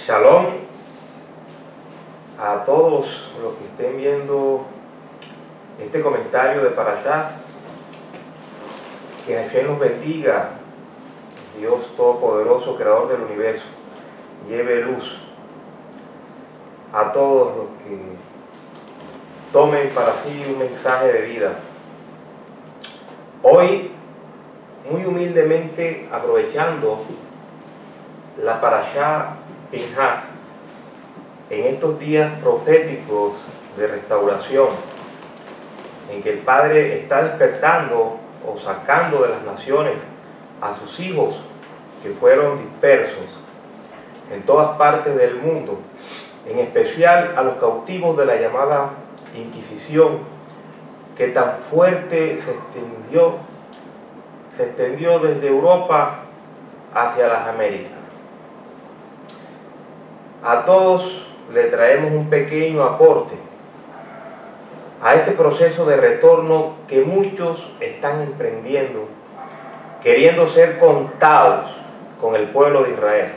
Shalom a todos los que estén viendo este comentario de Parashá. Que Hashem nos bendiga, Dios Todopoderoso, Creador del Universo, lleve luz a todos los que tomen para sí un mensaje de vida. Hoy, muy humildemente, aprovechando la Parashá Pinhas, en estos días proféticos de restauración, en que el Padre está despertando o sacando de las naciones a sus hijos que fueron dispersos en todas partes del mundo, en especial a los cautivos de la llamada Inquisición, que tan fuerte se extendió desde Europa hacia las Américas. A todos le traemos un pequeño aporte a ese proceso de retorno que muchos están emprendiendo, queriendo ser contados con el pueblo de Israel,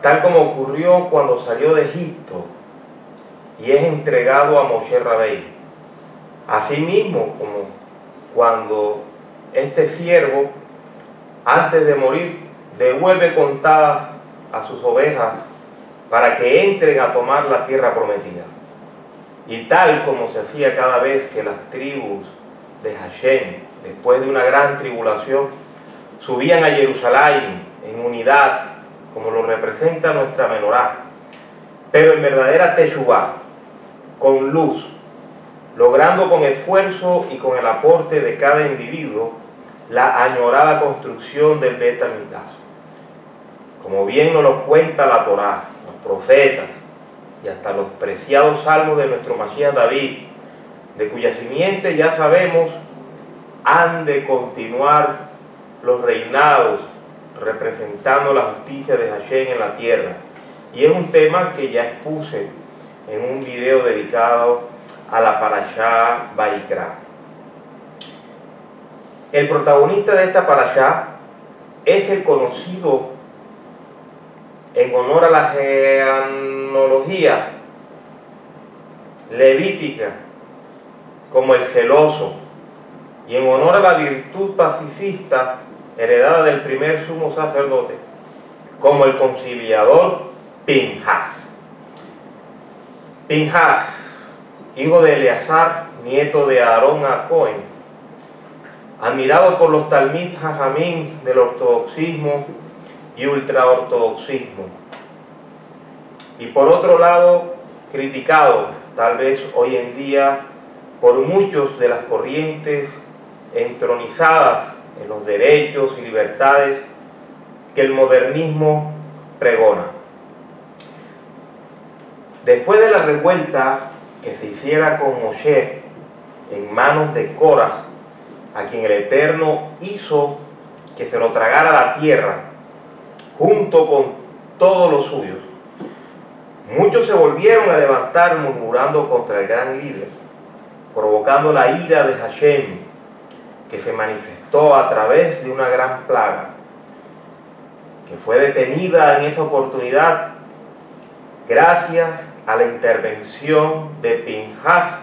tal como ocurrió cuando salió de Egipto y es entregado a Moshe Rabbeinu. Asimismo, como cuando este siervo, antes de morir, devuelve contadas a sus ovejas para que entren a tomar la tierra prometida. Y tal como se hacía cada vez que las tribus de Hashem, después de una gran tribulación, subían a Jerusalén en unidad, como lo representa nuestra menorá, pero en verdadera teshuvá, con luz, logrando con esfuerzo y con el aporte de cada individuo la añorada construcción del Bet Hamikdash. Como bien nos lo cuenta la Torá, los profetas y hasta los preciados salmos de nuestro Mashiach David, de cuya simiente ya sabemos han de continuar los reinados representando la justicia de Hashem en la tierra. Y es un tema que ya expuse en un video dedicado a la Parashá Vayikra. El protagonista de esta Parashá es el conocido en honor a la genealogía levítica como el celoso, y en honor a la virtud pacifista heredada del primer sumo sacerdote como el conciliador Pinhas. Pinhas, hijo de Eleazar, nieto de Aarón a Cohen, admirado por los Talmid Jajamín del ortodoxismo y ultraortodoxismo, y por otro lado criticado tal vez hoy en día por muchos de las corrientes entronizadas en los derechos y libertades que el modernismo pregona. Después de la revuelta que se hiciera con Moshe en manos de Korah, a quien el Eterno hizo que se lo tragara la tierra junto con todos los suyos, muchos se volvieron a levantar murmurando contra el gran líder, provocando la ira de Hashem, que se manifestó a través de una gran plaga, que fue detenida en esa oportunidad gracias a la intervención de Pinhas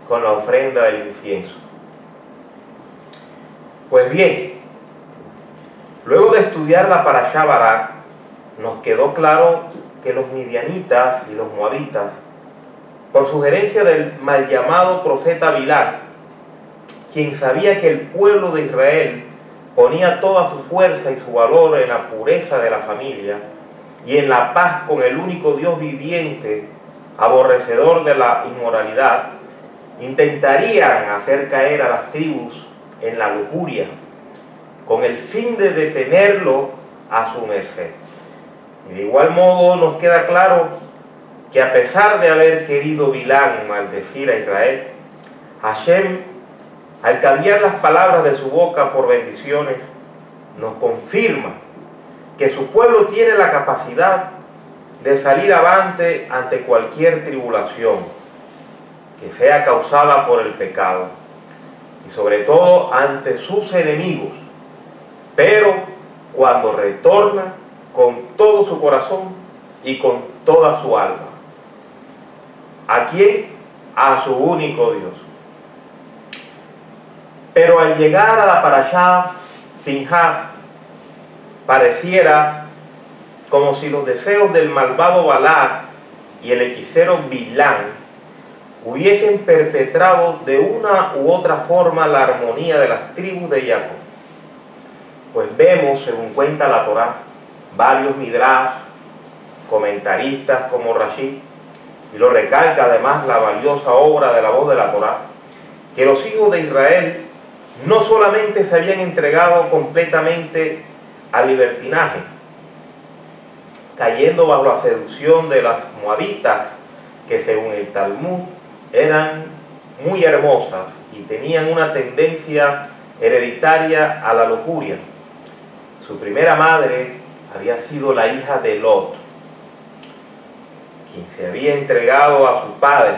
con la ofrenda del incienso. Pues bien, luego de estudiar la Parashá Barak, nos quedó claro que los midianitas y los moabitas, por sugerencia del mal llamado profeta Bilán, quien sabía que el pueblo de Israel ponía toda su fuerza y su valor en la pureza de la familia y en la paz con el único Dios viviente, aborrecedor de la inmoralidad, intentarían hacer caer a las tribus en la lujuria, con el fin de detenerlo a su merced. Y de igual modo nos queda claro que a pesar de haber querido Bilán maldecir a Israel, Hashem, al cambiar las palabras de su boca por bendiciones, nos confirma que su pueblo tiene la capacidad de salir avante ante cualquier tribulación que sea causada por el pecado, y sobre todo ante sus enemigos, pero cuando retorna con todo su corazón y con toda su alma. ¿A quién? A su único Dios. Pero al llegar a la parashá, Pinhas, pareciera como si los deseos del malvado Balac y el hechicero Bilán hubiesen perpetrado de una u otra forma la armonía de las tribus de Jacob. Pues vemos, según cuenta la Torá, varios midrash, comentaristas como Rashi, y lo recalca además la valiosa obra de la voz de la Torá, que los hijos de Israel no solamente se habían entregado completamente al libertinaje, cayendo bajo la seducción de las moabitas, que según el Talmud eran muy hermosas y tenían una tendencia hereditaria a la lujuria. Su primera madre había sido la hija de Lot, quien se había entregado a su padre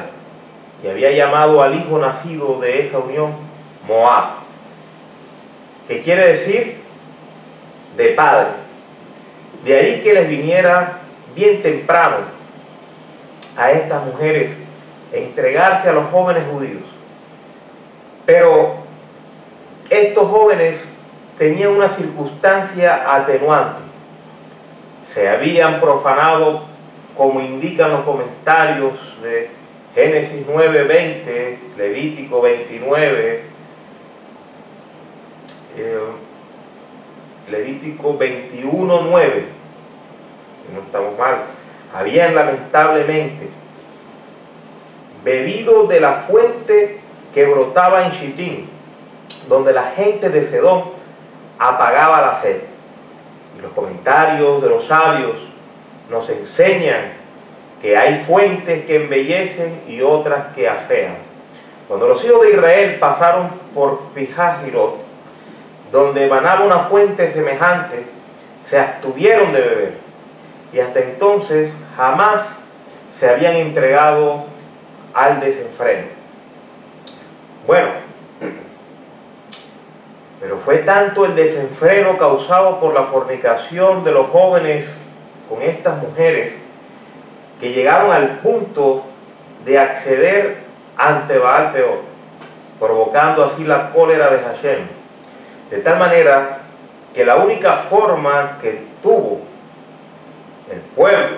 y había llamado al hijo nacido de esa unión Moab, que quiere decir de padre. De ahí que les viniera bien temprano a estas mujeres entregarse a los jóvenes judíos. Pero estos jóvenes tenían una circunstancia atenuante. Se habían profanado, como indican los comentarios de Génesis 9:20, Levítico 29, Levítico 21:9, no estamos mal. Habían lamentablemente bebido de la fuente que brotaba en Shittim, donde la gente de Sedón apagaba la sed. Y los comentarios de los sabios nos enseñan que hay fuentes que embellecen y otras que afean. Cuando los hijos de Israel pasaron por Pihahirot, donde emanaba una fuente semejante, se abstuvieron de beber, y hasta entonces jamás se habían entregado al desenfreno. Bueno, pero fue tanto el desenfreno causado por la fornicación de los jóvenes con estas mujeres, que llegaron al punto de acceder ante Baal Peor, provocando así la cólera de Hashem, de tal manera que la única forma que tuvo el pueblo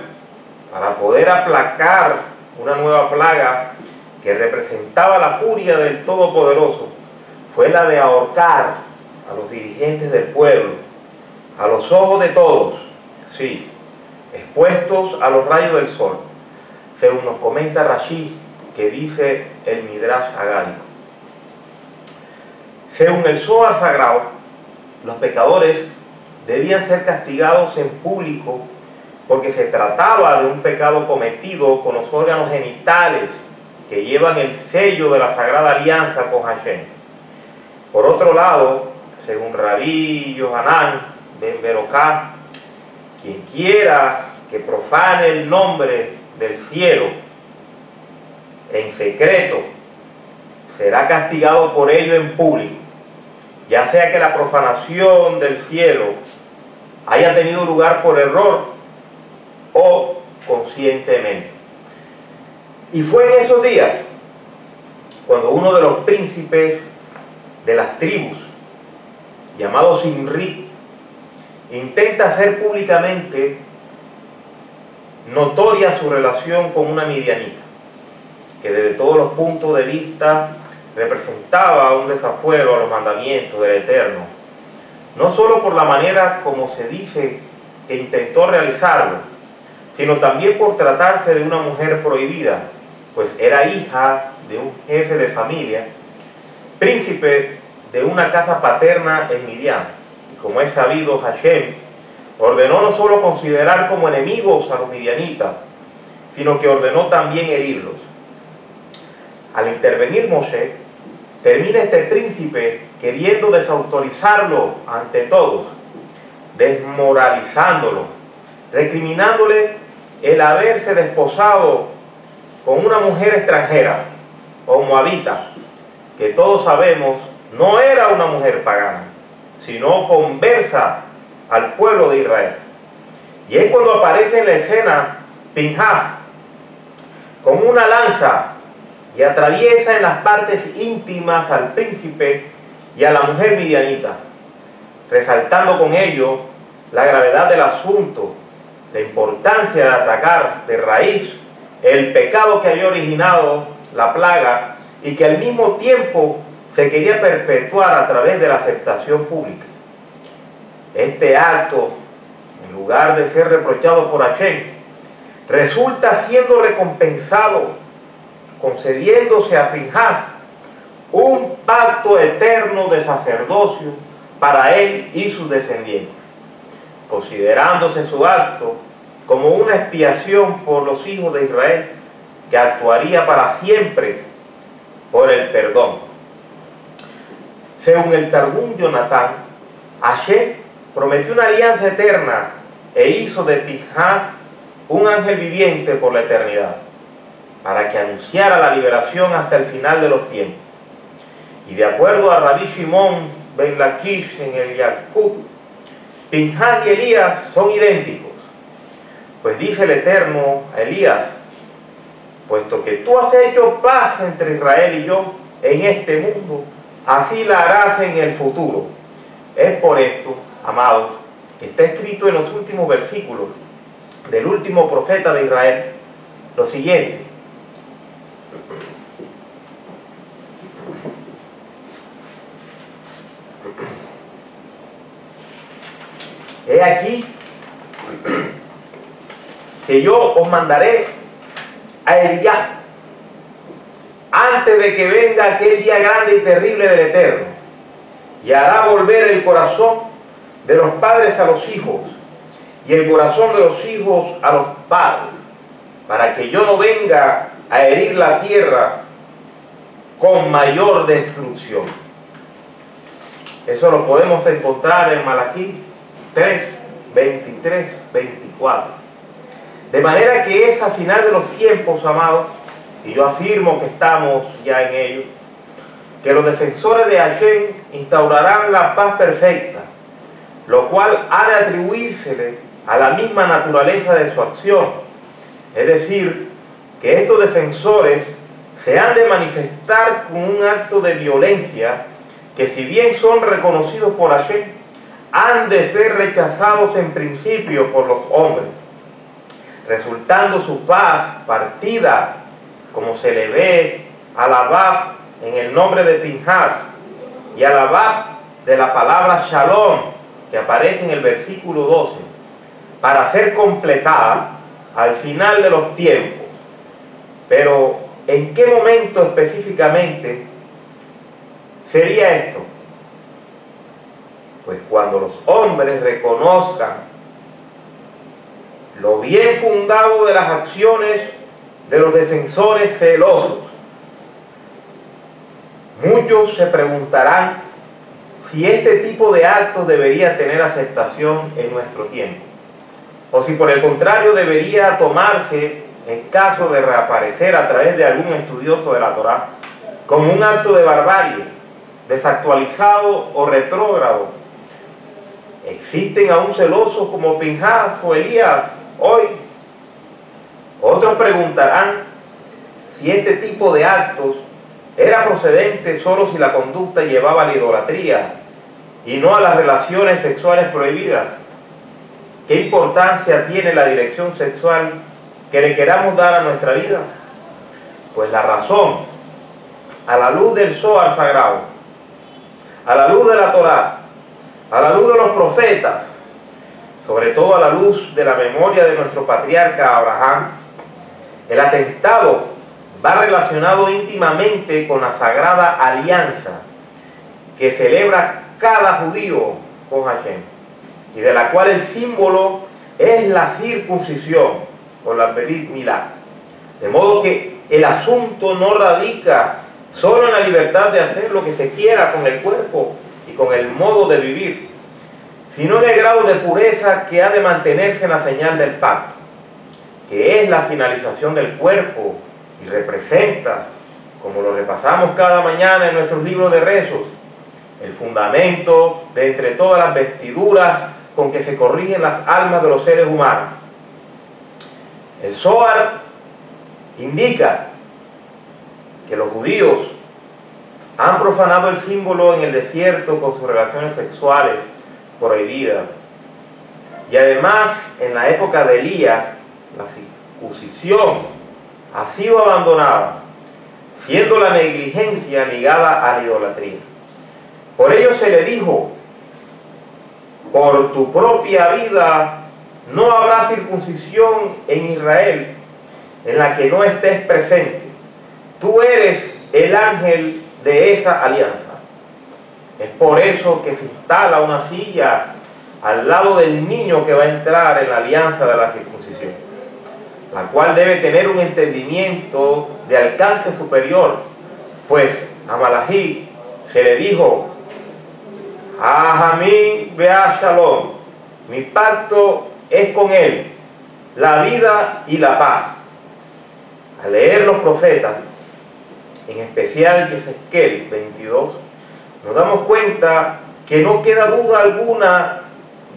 para poder aplacar una nueva plaga que representaba la furia del Todopoderoso fue la de ahorcar a los dirigentes del pueblo, a los ojos de todos, sí, expuestos a los rayos del sol, según nos comenta Rashi, que dice el Midrash Agádico. Según el Zohar sagrado, los pecadores debían ser castigados en público porque se trataba de un pecado cometido con los órganos genitales que llevan el sello de la Sagrada Alianza con Hashem. Por otro lado, según Rabí Yohanan ben Berocá, quien quiera que profane el nombre del cielo en secreto será castigado por ello en público, ya sea que la profanación del cielo haya tenido lugar por error o conscientemente. Y fue en esos días cuando uno de los príncipes de las tribus, llamado Simri, intenta hacer públicamente notoria su relación con una midianita, que desde todos los puntos de vista representaba un desafuero a los mandamientos del Eterno, no solo por la manera como se dice que intentó realizarlo, sino también por tratarse de una mujer prohibida, pues era hija de un jefe de familia, príncipe de una casa paterna en Midian. Y como es sabido, Hashem ordenó no solo considerar como enemigos a los midianitas, sino que ordenó también herirlos. Al intervenir Moshe, termina este príncipe queriendo desautorizarlo ante todos, desmoralizándolo, recriminándole el haberse desposado con una mujer extranjera o moabita, que todos sabemos no era una mujer pagana, sino conversa al pueblo de Israel. Y es cuando aparece en la escena Pinhas con una lanza y atraviesa en las partes íntimas al príncipe y a la mujer midianita, resaltando con ello la gravedad del asunto, la importancia de atacar de raíz el pecado que había originado la plaga y que al mismo tiempo se quería perpetuar a través de la aceptación pública. Este acto, en lugar de ser reprochado por Hashem, resulta siendo recompensado, concediéndose a Pinhas un pacto eterno de sacerdocio para él y sus descendientes, considerándose su acto como una expiación por los hijos de Israel que actuaría para siempre por el perdón. Según el Targum Yonatán, Hashem prometió una alianza eterna e hizo de Pinhas un ángel viviente por la eternidad, para que anunciara la liberación hasta el final de los tiempos. Y de acuerdo a Rabbi Shimon ben Lakish en el Yalkut, Pinhas y Elías son idénticos, pues dice el Eterno a Elías: puesto que tú has hecho paz entre Israel y yo en este mundo, así la harás en el futuro. Es por esto, amados, que está escrito en los últimos versículos del último profeta de Israel lo siguiente: he aquí que yo os mandaré a Elías antes de que venga aquel día grande y terrible del Eterno, y hará volver el corazón de los padres a los hijos y el corazón de los hijos a los padres, para que yo no venga a herir la tierra con mayor destrucción. Eso lo podemos encontrar en Malaquí 3, 23, 24. De manera que es al final de los tiempos, amados, y yo afirmo que estamos ya en ello, que los defensores de Hashem instaurarán la paz perfecta, lo cual ha de atribuírsele a la misma naturaleza de su acción. Es decir, que estos defensores se han de manifestar con un acto de violencia que, si bien son reconocidos por Hashem, han de ser rechazados en principio por los hombres, resultando su paz partida, como se le ve a la Bab en el nombre de Pinhas y a la Bab de la palabra Shalom, que aparece en el versículo 12, para ser completada al final de los tiempos. Pero, ¿en qué momento específicamente sería esto? Pues cuando los hombres reconozcan lo bien fundado de las acciones de los defensores celosos. Muchos se preguntarán si este tipo de actos debería tener aceptación en nuestro tiempo, o si por el contrario debería tomarse, en caso de reaparecer a través de algún estudioso de la Torá, como un acto de barbarie, desactualizado o retrógrado. ¿Existen aún celosos como Pinhas o Elías hoy? Otros preguntarán si este tipo de actos era procedente solo si la conducta llevaba a la idolatría y no a las relaciones sexuales prohibidas. ¿Qué importancia tiene la dirección sexual que le queramos dar a nuestra vida? Pues la razón, a la luz del Zohar sagrado, a la luz de la Torá, a la luz de los profetas, sobre todo a la luz de la memoria de nuestro patriarca Abraham, el atentado va relacionado íntimamente con la sagrada alianza que celebra cada judío con Hashem, y de la cual el símbolo es la circuncisión o la Brit Milá. De modo que el asunto no radica solo en la libertad de hacer lo que se quiera con el cuerpo y con el modo de vivir, sino en el grado de pureza que ha de mantenerse en la señal del pacto, que es la finalización del cuerpo y representa, como lo repasamos cada mañana en nuestros libros de rezos, el fundamento de entre todas las vestiduras con que se corrigen las almas de los seres humanos. El Zohar indica que los judíos han profanado el símbolo en el desierto con sus relaciones sexuales prohibidas. Y además, en la época de Elías, la circuncisión ha sido abandonada, siendo la negligencia ligada a la idolatría. Por ello se le dijo: por tu propia vida no habrá circuncisión en Israel en la que no estés presente. Tú eres el ángel de esa alianza. Es por eso que se instala una silla al lado del niño que va a entrar en la alianza de la circuncisión, la cual debe tener un entendimiento de alcance superior, pues a Malají se le dijo: Ahamim Bea Shalom, mi pacto es con él, la vida y la paz. Al leer los profetas, en especial Ezequiel 22, nos damos cuenta que no queda duda alguna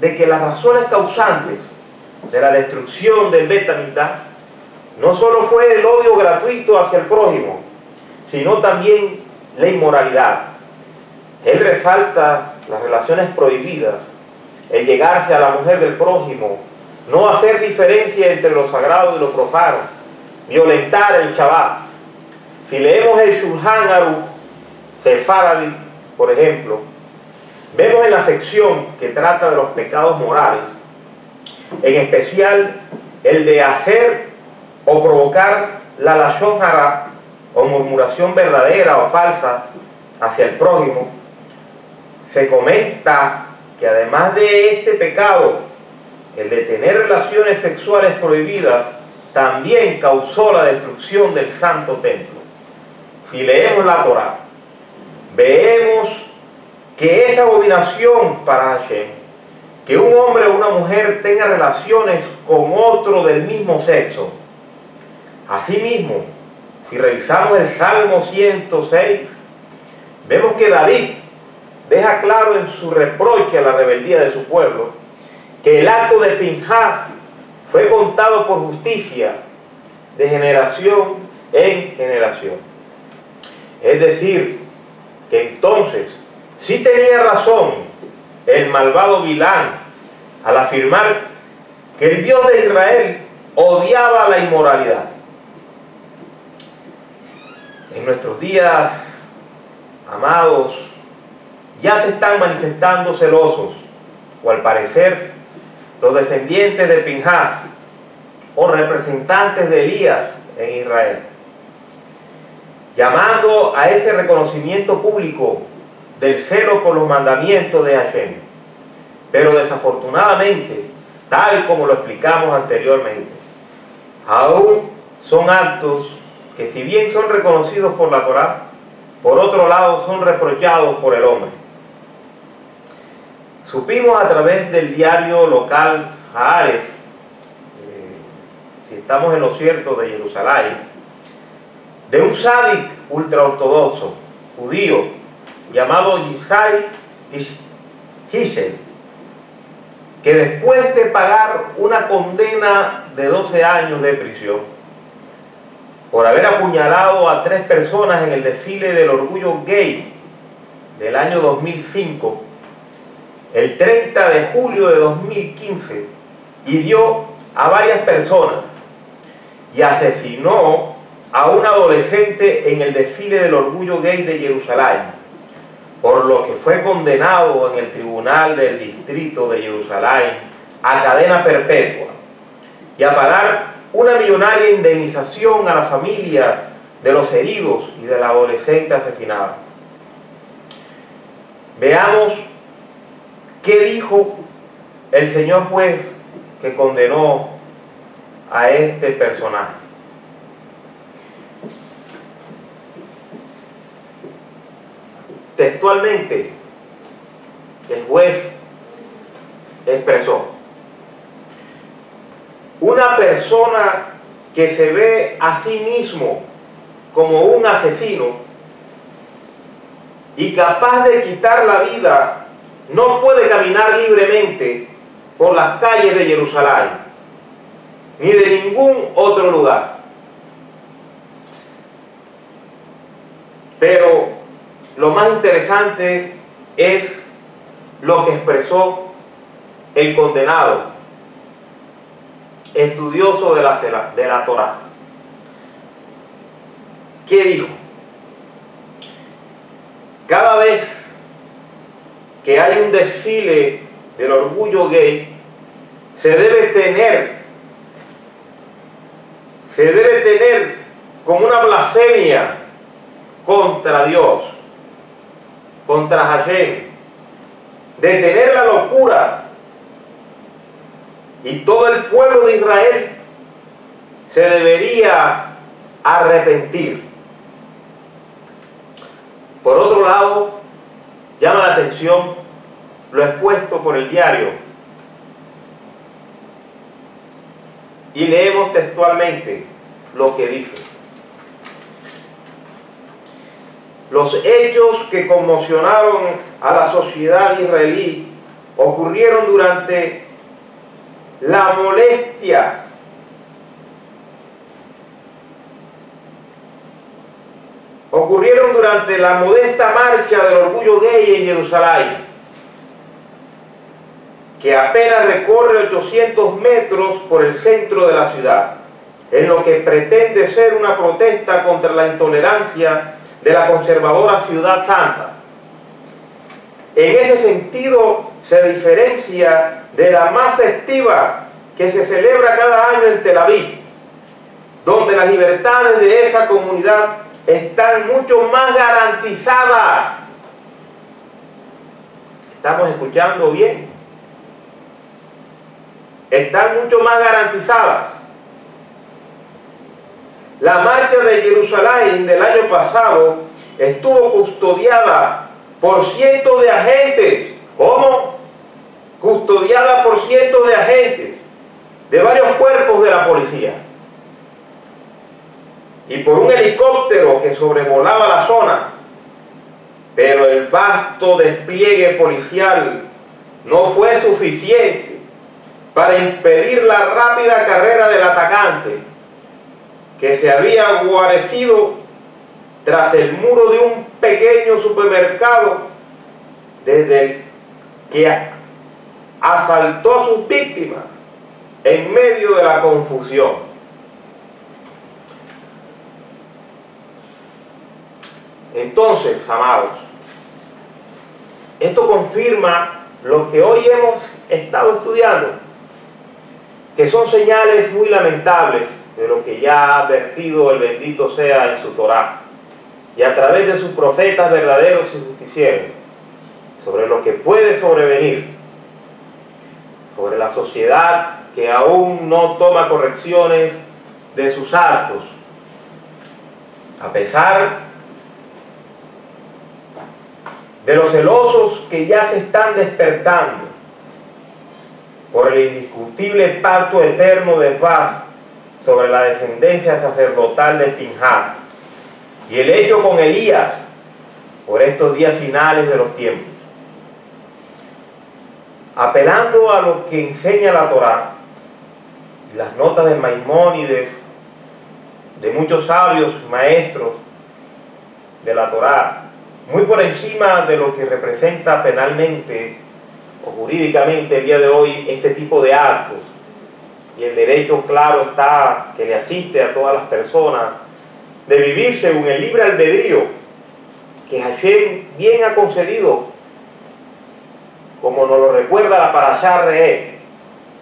de que las razones causantes de la destrucción del Bet Hamikdash no solo fue el odio gratuito hacia el prójimo, sino también la inmoralidad. Él resalta las relaciones prohibidas, el llegarse a la mujer del prójimo, no hacer diferencia entre lo sagrado y lo profano, violentar el Shabbat. Si leemos el Shulchan Aruch Sefaradi, por ejemplo, vemos en la sección que trata de los pecados morales, en especial el de hacer o provocar la lashon hara, o murmuración verdadera o falsa hacia el prójimo. Se comenta que además de este pecado, el de tener relaciones sexuales prohibidas, también causó la destrucción del santo templo. Si leemos la Torá, vemos que es abominación para Hashem que un hombre o una mujer tenga relaciones con otro del mismo sexo. Asimismo, si revisamos el Salmo 106, vemos que David deja claro en su reproche a la rebeldía de su pueblo que el acto de Pinhas fue contado por justicia de generación en generación. Es decir, que entonces sí tenía razón el malvado Bilán al afirmar que el Dios de Israel odiaba la inmoralidad. En nuestros días, amados, ya se están manifestando celosos, o al parecer los descendientes de Pinhas o representantes de Elías en Israel, llamando a ese reconocimiento público del celo por los mandamientos de Hashem. Pero desafortunadamente, tal como lo explicamos anteriormente, aún son actos que, si bien son reconocidos por la Torá, por otro lado son reprochados por el hombre. Supimos a través del diario local Haaretz, si estamos en lo cierto, de Jerusalén, de un sádic ultraortodoxo judío llamado Yisai Hishel, que después de pagar una condena de 12 años de prisión por haber apuñalado a 3 personas en el desfile del orgullo gay del año 2005, el 30 de julio de 2015 hirió a varias personas y asesinó a un adolescente en el desfile del orgullo gay de Jerusalén, por lo que fue condenado en el tribunal del distrito de Jerusalén a cadena perpetua y a pagar una millonaria indemnización a las familias de los heridos y del adolescente asesinado. Veamos qué dijo el señor juez que condenó a este personaje. Textualmente, el juez expresó: una persona que se ve a sí mismo como un asesino y capaz de quitar la vida no puede caminar libremente por las calles de Jerusalén, ni de ningún otro lugar. Pero lo más interesante es lo que expresó el condenado, estudioso de la Torá. ¿Qué dijo? Cada vez que hay un desfile del orgullo gay, se debe tener como una blasfemia contra Dios, contra Hashem, detener la locura, y todo el pueblo de Israel se debería arrepentir. Por otro lado, llama la atención lo expuesto por el diario, y leemos textualmente lo que dice: los hechos que conmocionaron a la sociedad israelí ocurrieron durante la molestia durante la modesta marcha del orgullo gay en Jerusalén, que apenas recorre 800 metros por el centro de la ciudad, en lo que pretende ser una protesta contra la intolerancia de la conservadora Ciudad Santa. En ese sentido, se diferencia de la más festiva que se celebra cada año en Tel Aviv, donde las libertades de esa comunidad están mucho más garantizadas. ¿Estamos escuchando bien? Están mucho más garantizadas. La marcha de Jerusalén del año pasado estuvo custodiada por cientos de agentes. ¿Cómo? Custodiada por cientos de agentes de varios cuerpos de la policía, y por un helicóptero que sobrevolaba la zona. Pero el vasto despliegue policial no fue suficiente para impedir la rápida carrera del atacante, que se había guarecido tras el muro de un pequeño supermercado, desde el que asaltó a sus víctimas en medio de la confusión. Entonces, amados, esto confirma lo que hoy hemos estado estudiando, que son señales muy lamentables de lo que ya ha advertido el bendito sea en su Torá, y a través de sus profetas verdaderos y justicieros, sobre lo que puede sobrevenir, sobre la sociedad que aún no toma correcciones de sus actos, a pesar de los celosos que ya se están despertando por el indiscutible pacto eterno de paz sobre la descendencia sacerdotal de Pinhas, y el hecho con Elías por estos días finales de los tiempos. Apelando a lo que enseña la Torá, las notas de Maimónides, de muchos sabios maestros de la Torá, muy por encima de lo que representa penalmente o jurídicamente el día de hoy este tipo de actos, y el derecho claro está que le asiste a todas las personas de vivir según el libre albedrío que Hashem bien ha concedido, como nos lo recuerda la Parashá Re'eh.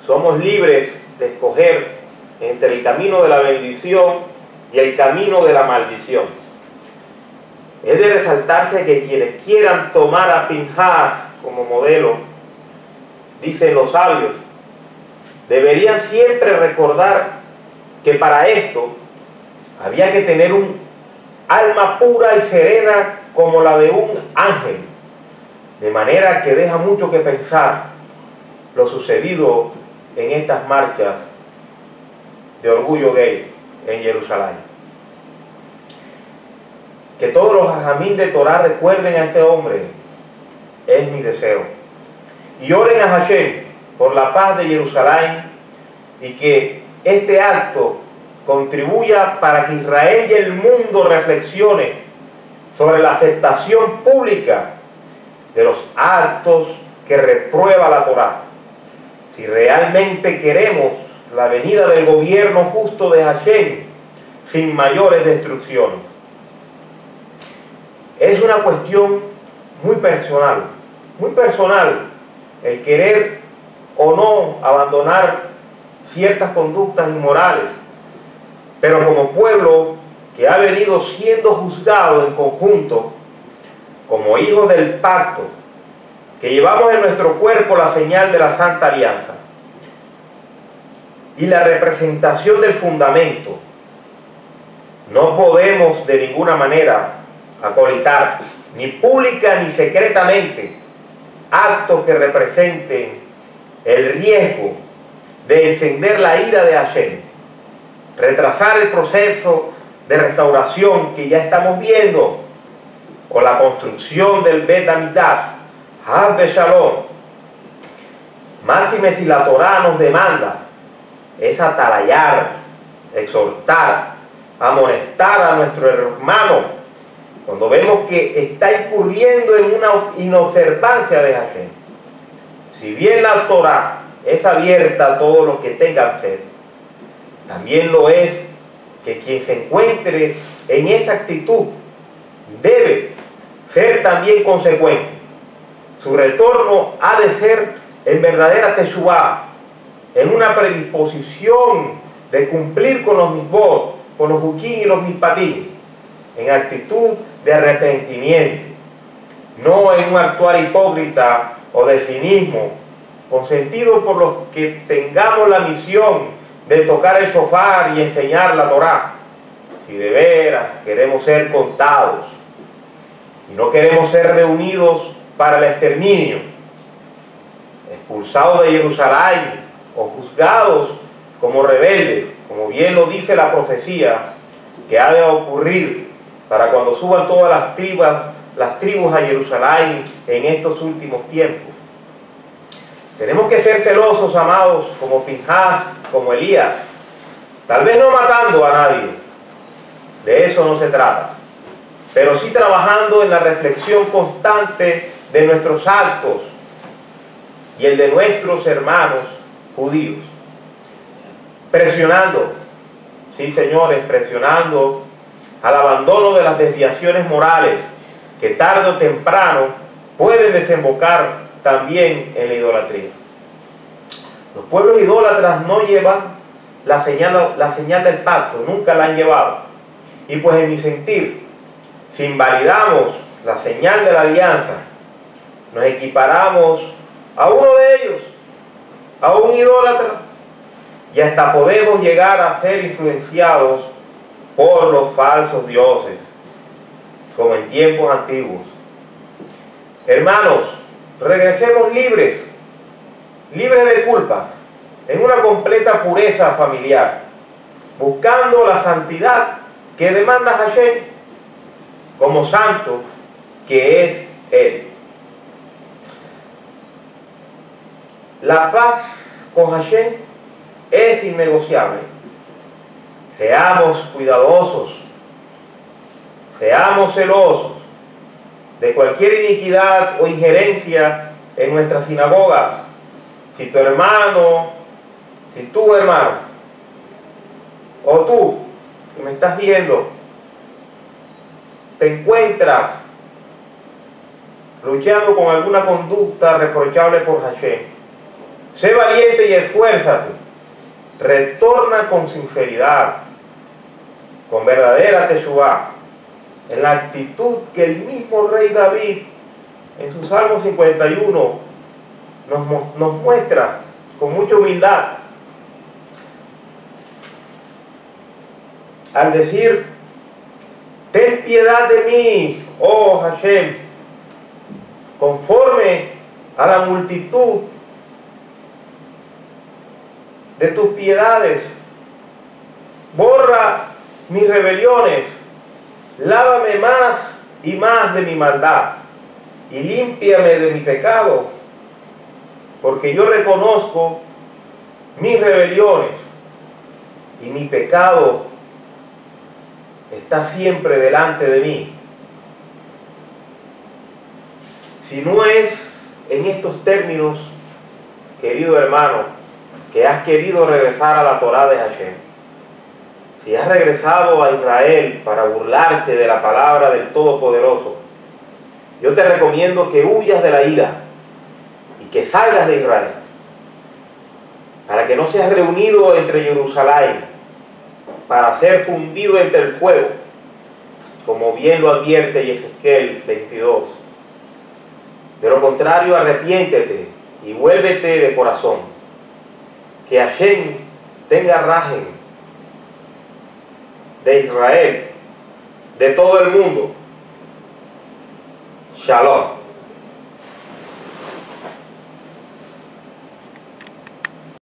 Somos libres de escoger entre el camino de la bendición y el camino de la maldición. Es de resaltarse que quienes quieran tomar a Pinhas como modelo, dicen los sabios, deberían siempre recordar que para esto había que tener un alma pura y serena como la de un ángel, de manera que deja mucho que pensar lo sucedido en estas marchas de orgullo gay en Jerusalén. Que todos los hajamim de Torá recuerden a este hombre, es mi deseo, y oren a Hashem por la paz de Jerusalén y que este acto contribuya para que Israel y el mundo reflexionen sobre la aceptación pública de los actos que reprueba la Torá. Si realmente queremos la venida del gobierno justo de Hashem sin mayores destrucciones. Es una cuestión muy personal el querer o no abandonar ciertas conductas inmorales, pero como pueblo que ha venido siendo juzgado en conjunto, como hijos del pacto, que llevamos en nuestro cuerpo la señal de la Santa Alianza y la representación del fundamento, no podemos de ninguna manera acolitar, ni pública ni secretamente, actos que representen el riesgo de encender la ira de Hashem, retrasar el proceso de restauración que ya estamos viendo, o la construcción del Bet Hamikdash, Haz de Shalom. Máxime si la Torá nos demanda es atalayar, exhortar, amonestar a nuestro hermano cuando vemos que está incurriendo en una inobservancia de Hashem. Si bien la Torá es abierta a todos los que tengan sed, también lo es que quien se encuentre en esa actitud debe ser también consecuente. Su retorno ha de ser en verdadera teshuvá, en una predisposición de cumplir con los misbot, con los hukim y los mispatim, en actitud de arrepentimiento, no en un actuar hipócrita o de cinismo, consentido por los que tengamos la misión de tocar el shofar y enseñar la Torá. Si de veras queremos ser contados y no queremos ser reunidos para el exterminio, expulsados de Jerusalén o juzgados como rebeldes, como bien lo dice la profecía, que ha de ocurrir para cuando suban todas las tribus a Jerusalén en estos últimos tiempos. Tenemos que ser celosos, amados, como Pinhas, como Elías, tal vez no matando a nadie, de eso no se trata, pero sí trabajando en la reflexión constante de nuestros actos y el de nuestros hermanos judíos, presionando, sí señores, presionando al abandono de las desviaciones morales que tarde o temprano pueden desembocar también en la idolatría. Los pueblos idólatras no llevan la señal del pacto, nunca la han llevado. Y pues en mi sentir, si invalidamos la señal de la alianza, nos equiparamos a uno de ellos, a un idólatra, y hasta podemos llegar a ser influenciados por los falsos dioses, como en tiempos antiguos. Hermanos, regresemos libres de culpas, en una completa pureza familiar, buscando la santidad que demanda Hashem, como santo que es Él. La paz con Hashem es innegociable. Seamos cuidadosos, seamos celosos de cualquier iniquidad o injerencia en nuestras sinagogas. Si tu hermano, si tu hermano, o tú que me estás viendo, te encuentras luchando con alguna conducta reprochable por Hashem, sé valiente y esfuérzate. Retorna con sinceridad, con verdadera teshuvá, en la actitud que el mismo rey David en su Salmo 51 nos muestra con mucha humildad, al decir: ten piedad de mí, oh Hashem, conforme a la multitud de tus piedades, borra mis rebeliones, lávame más y más de mi maldad, y límpiame de mi pecado, porque yo reconozco mis rebeliones y mi pecado está siempre delante de mí. Si no es en estos términos, querido hermano, que has querido regresar a la Torá de Hashem, si has regresado a Israel para burlarte de la palabra del Todopoderoso, yo te recomiendo que huyas de la ira y que salgas de Israel, para que no seas reunido entre Jerusalén, para ser fundido entre el fuego, como bien lo advierte Ezequiel 22. De lo contrario, arrepiéntete y vuélvete de corazón. Que Hashem tenga rajen de Israel, de todo el mundo. Shalom.